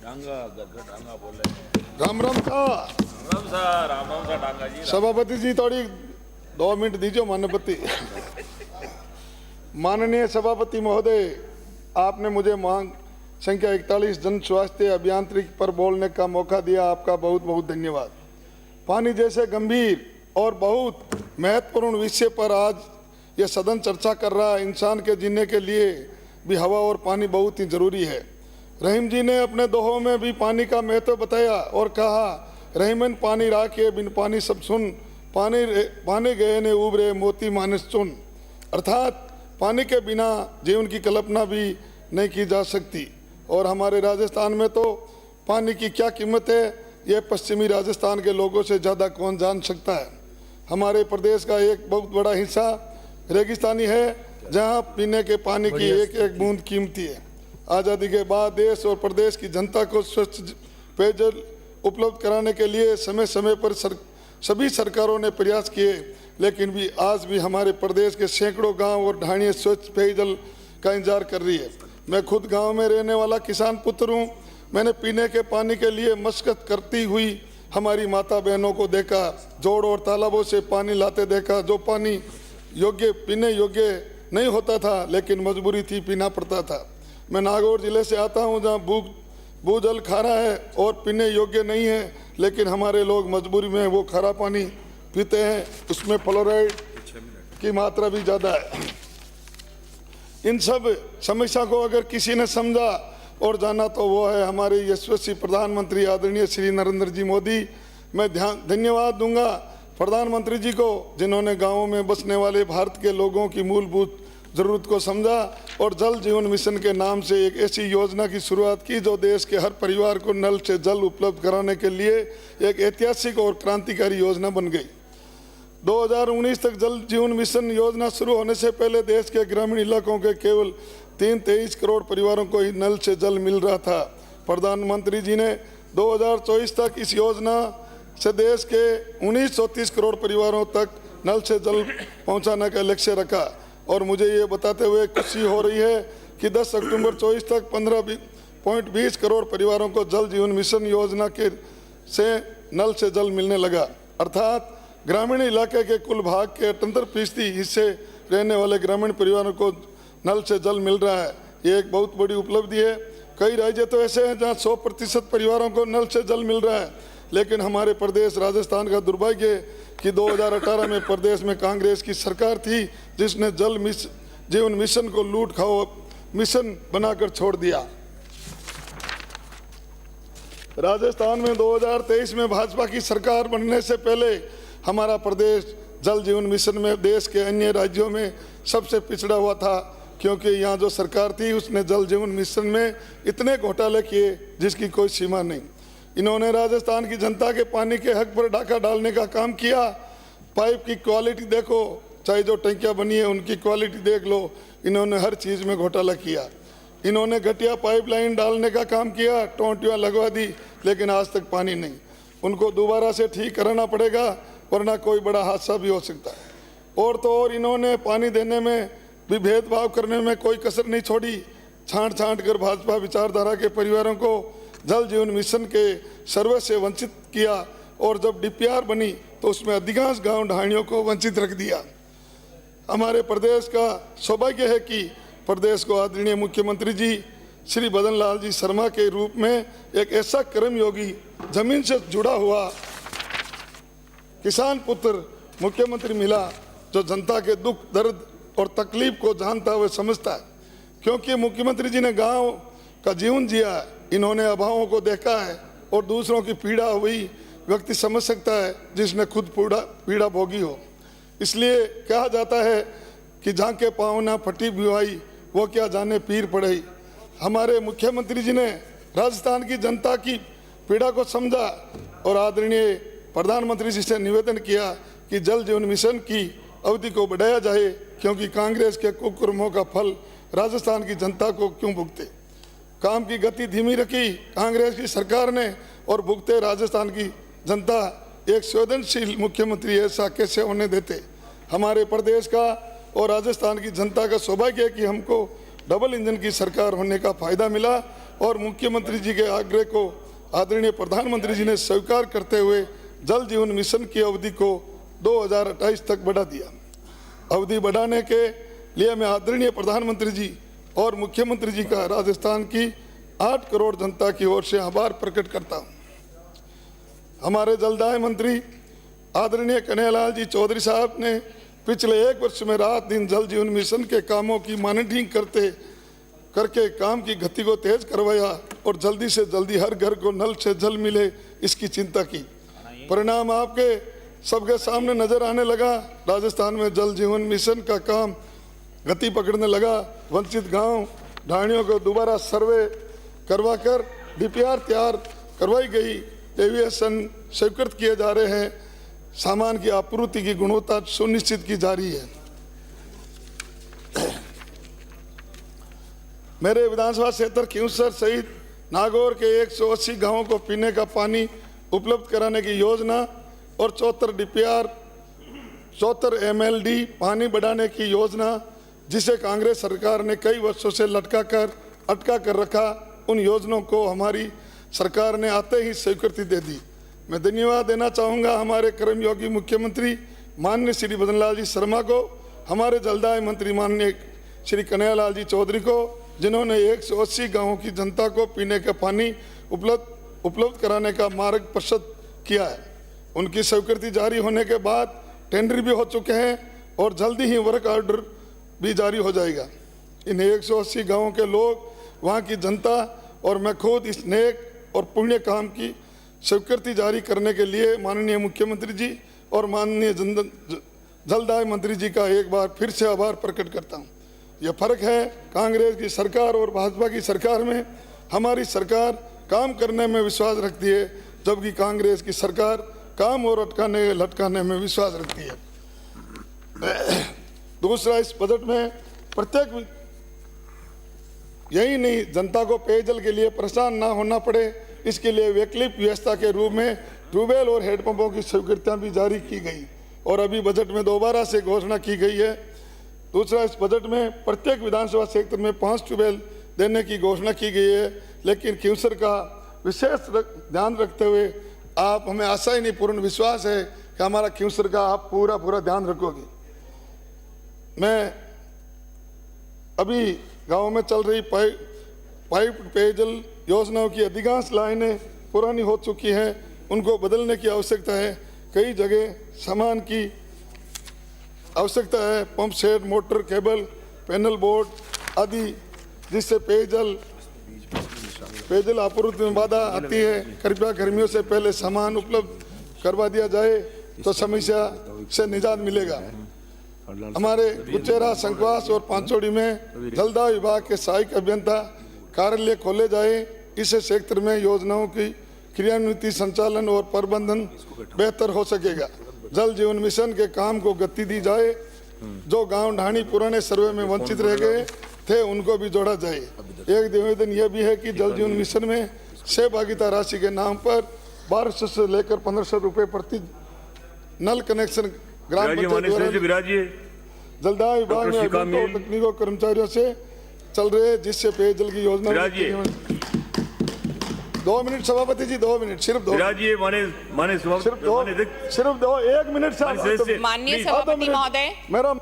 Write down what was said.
डांगा बोल रहे हैं। राम राम सा राम राम सा डांगा जी। सभापति जी थोड़ी 2 मिनट दीजिए मानपति। माननीय सभापति महोदय, आपने मुझे मांग संख्या 41 जन स्वास्थ्य अभियांत्रिकी पर बोलने का मौका दिया, आपका बहुत बहुत धन्यवाद। पानी जैसे गंभीर और बहुत महत्वपूर्ण विषय पर आज ये सदन चर्चा कर रहा है। इंसान के जीने के लिए भी हवा और पानी बहुत ही जरूरी है। रहीम जी ने अपने दोहों में भी पानी का महत्व बताया और कहा, रहीमन पानी राखे बिन पानी सब सुन, पानी गए ने उबरे मोती मानस चुन। अर्थात पानी के बिना जीवन की कल्पना भी नहीं की जा सकती। और हमारे राजस्थान में तो पानी की क्या कीमत है, ये पश्चिमी राजस्थान के लोगों से ज़्यादा कौन जान सकता है। हमारे प्रदेश का एक बहुत बड़ा हिस्सा रेगिस्तानी है, जहाँ पीने के पानी की एक एक बूंद कीमती है। आज़ादी के बाद देश और प्रदेश की जनता को स्वच्छ पेयजल उपलब्ध कराने के लिए समय समय पर सभी सरकारों ने प्रयास किए, लेकिन भी आज भी हमारे प्रदेश के सैकड़ों गांव और ढाणियाँ स्वच्छ पेयजल का इंतजार कर रही है। मैं खुद गांव में रहने वाला किसान पुत्र हूँ। मैंने पीने के पानी के लिए मशक्कत करती हुई हमारी माता बहनों को देखा, जोड़ और तालाबों से पानी लाते देखा, जो पानी पीने योग्य नहीं होता था, लेकिन मजबूरी थी, पीना पड़ता था। मैं नागौर जिले से आता हूँ, जहाँ भूजल खारा है और पीने योग्य नहीं है, लेकिन हमारे लोग मजबूरी में वो खारा पानी पीते हैं, उसमें फ्लोराइड की मात्रा भी ज़्यादा है। इन सब समस्या को अगर किसी ने समझा और जाना तो वो है हमारे यशस्वी प्रधानमंत्री आदरणीय श्री नरेंद्र जी मोदी। मैं धन्यवाद दूंगा प्रधानमंत्री जी को, जिन्होंने गाँवों में बसने वाले भारत के लोगों की मूलभूत ज़रूरत को समझा और जल जीवन मिशन के नाम से एक ऐसी योजना की शुरुआत की जो देश के हर परिवार को नल से जल उपलब्ध कराने के लिए एक ऐतिहासिक और क्रांतिकारी योजना बन गई। 2019 तक जल जीवन मिशन योजना शुरू होने से पहले देश के ग्रामीण इलाकों के केवल 23 करोड़ परिवारों को ही नल से जल मिल रहा था। प्रधानमंत्री जी ने 2024 तक इस योजना से देश के 1930 करोड़ परिवारों तक नल से जल पहुंचाने का लक्ष्य रखा। और मुझे ये बताते हुए खुशी हो रही है कि 10 अक्टूबर 24 तक 15.20 करोड़ परिवारों को जल जीवन मिशन योजना के से नल से जल मिलने लगा। अर्थात ग्रामीण इलाके के कुल भाग के 78% हिस्से रहने वाले ग्रामीण परिवारों को नल से जल मिल रहा है। ये एक बहुत बड़ी उपलब्धि है। कई राज्य तो ऐसे हैं जहाँ 100% परिवारों को नल से जल मिल रहा है, लेकिन हमारे प्रदेश राजस्थान का दुर्भाग्य है कि 2018 में प्रदेश में कांग्रेस की सरकार थी, जिसने जल जीवन मिशन को लूट खाओ मिशन बनाकर छोड़ दिया। राजस्थान में 2023 में भाजपा की सरकार बनने से पहले हमारा प्रदेश जल जीवन मिशन में देश के अन्य राज्यों में सबसे पिछड़ा हुआ था, क्योंकि यहाँ जो सरकार थी उसने जल जीवन मिशन में इतने घोटाले किए जिसकी कोई सीमा नहीं। इन्होंने राजस्थान की जनता के पानी के हक पर डाका डालने का काम किया। पाइप की क्वालिटी देखो, चाहे जो टंकियाँ बनी है उनकी क्वालिटी देख लो, इन्होंने हर चीज़ में घोटाला किया। इन्होंने घटिया पाइपलाइन डालने का काम किया, टोंटियाँ लगवा दी, लेकिन आज तक पानी नहीं। उनको दोबारा से ठीक कराना पड़ेगा, वरना कोई बड़ा हादसा भी हो सकता है। और तो और इन्होंने पानी देने में भी भेदभाव करने में कोई कसर नहीं छोड़ी। छांट कर भाजपा विचारधारा के परिवारों को जल जीवन मिशन के सर्वे से वंचित किया, और जब डीपीआर बनी तो उसमें अधिकांश गांव ढाणियों को वंचित रख दिया। हमारे प्रदेश का सौभाग्य है कि प्रदेश को आदरणीय मुख्यमंत्री जी श्री बदन लाल जी शर्मा के रूप में एक ऐसा कर्मयोगी, जमीन से जुड़ा हुआ किसान पुत्र मुख्यमंत्री मिला, जो जनता के दुख दर्द और तकलीफ को जानता हुए समझता है। क्योंकि मुख्यमंत्री जी ने गांव का जीवन जिया है, इन्होंने अभावों को देखा है और दूसरों की पीड़ा हुई व्यक्ति समझ सकता है जिसने खुद पीड़ा भोगी हो। इसलिए कहा जाता है कि झांके पाँव ना फटी बुआई, वो क्या जाने पीर पड़ई। हमारे मुख्यमंत्री जी ने राजस्थान की जनता की पीड़ा को समझा और आदरणीय प्रधानमंत्री जी से निवेदन किया कि जल जीवन मिशन की अवधि को बढ़ाया जाए, क्योंकि कांग्रेस के कुकर्मों का फल राजस्थान की जनता को क्यों भुगते। काम की गति धीमी रखी कांग्रेस की सरकार ने और भुगते राजस्थान की जनता। एक संवेदनशील मुख्यमंत्री ऐसा कैसे होने देते। हमारे प्रदेश का और राजस्थान की जनता का सौभाग्य है कि हमको डबल इंजन की सरकार होने का फायदा मिला। और मुख्यमंत्री जी के आग्रह को आदरणीय प्रधानमंत्री जी ने स्वीकार करते हुए जल जीवन मिशन की अवधि को 2028 तक बढ़ा दिया। अवधि बढ़ाने के लिए मैं आदरणीय प्रधानमंत्री जी और मुख्यमंत्री जी का राजस्थान की 8 करोड़ जनता की ओर से आभार प्रकट करता हूँ। हमारे जलदाय मंत्री आदरणीय कन्हैयालाल जी चौधरी साहब ने पिछले 1 वर्ष में रात दिन जल जीवन मिशन के कामों की मॉनिटरिंग करके काम की गति को तेज करवाया और जल्दी से जल्दी हर घर को नल से जल मिले इसकी चिंता की। परिणाम आपके सबके सामने नजर आने लगा। राजस्थान में जल जीवन मिशन का काम गति पकड़ने लगा। वंचित गांव ढाणियों को दोबारा सर्वे करवाकर डीपीआर तैयार करवाई गई। एविएशन स्वीकृत किए जा रहे हैं। सामान की आपूर्ति की गुणवत्ता सुनिश्चित की जा रही है। मेरे विधानसभा क्षेत्र खींवसर सहित नागौर के 180 गांवों को पीने का पानी उपलब्ध कराने की योजना और 74 डीपीआर 74 एमएलडी पानी बढ़ाने की योजना, जिसे कांग्रेस सरकार ने कई वर्षों से अटका कर रखा, उन योजनाओं को हमारी सरकार ने आते ही स्वीकृति दे दी। मैं धन्यवाद देना चाहूँगा हमारे कर्मयोगी मुख्यमंत्री माननीय श्री भजनलाल जी शर्मा को, हमारे जलदाय मंत्री माननीय श्री कन्हैयालाल जी चौधरी को, जिन्होंने 180 गांवों की जनता को पीने का पानी उपलब्ध कराने का मार्ग प्रशस्त किया है। उनकी स्वीकृति जारी होने के बाद टेंडर भी हो चुके हैं और जल्दी ही वर्क ऑर्डर भी जारी हो जाएगा। इन 180 गांवों के लोग, वहां की जनता और मैं खुद इस नेक और पुण्य काम की स्वीकृति जारी करने के लिए माननीय मुख्यमंत्री जी और माननीय जलदाय मंत्री जी का एक बार फिर से आभार प्रकट करता हूं। यह फर्क है कांग्रेस की सरकार और भाजपा की सरकार में। हमारी सरकार काम करने में विश्वास रखती है, जबकि कांग्रेस की सरकार काम और लटकाने में विश्वास रखती है। दूसरा, इस बजट में प्रत्येक यही नहीं, जनता को पेयजल के लिए परेशान ना होना पड़े, इसके लिए वैकल्पिक व्यवस्था के रूप में ट्यूबवेल और हैंडपंपों की स्वीकृतियां भी जारी की गई और अभी बजट में दोबारा से घोषणा की गई है। दूसरा, इस बजट में प्रत्येक विधानसभा क्षेत्र में 5 ट्यूबवेल देने की घोषणा की गई है, लेकिन खींवसर का विशेष ध्यान रखते हुए आप, हमें आशा ही नहीं पूर्ण विश्वास है कि हमारा खींवसर का आप पूरा ध्यान रखोगे। मैं अभी गाँव में चल रही पाइप पेयजल योजनाओं की अधिकांश लाइनें पुरानी हो चुकी हैं, उनको बदलने की आवश्यकता है। कई जगह सामान की आवश्यकता है, pump set, motor, cable, panel board आदि, जिससे पेयजल आपूर्ति में बाधा आती है। कृपया गर्मियों से पहले सामान उपलब्ध करवा दिया जाए तो समस्या से निजात मिलेगा। हमारे उचेरा, संकवास और पांचोड़ी में जलदाय विभाग के सहायक अभियंता कार्यालय खोले जाए। इससे क्षेत्र में योजनाओं की क्रियान्विति, संचालन और प्रबंधन बेहतर हो सकेगा। जल जीवन मिशन के काम को गति दी जाए। जो गांव ढाणी पुराने सर्वे में वंचित रह गए थे, उनको भी जोड़ा जाए। एक निवेदन यह भी है कि जल जीवन मिशन में सहभागिता राशि के नाम पर 1200 से लेकर 1500 रुपये प्रति नल कनेक्शन ग्राम पंचायत जलदाय विभाग में तकनीकों कर्मचारियों से चल रहे, जिससे पेयजल की योजना। 2 मिनट सभापति जी, 2 मिनट, सिर्फ 2 माने सिर्फ 2 1 मिनट से माननीय सभापति महोदय, मेरा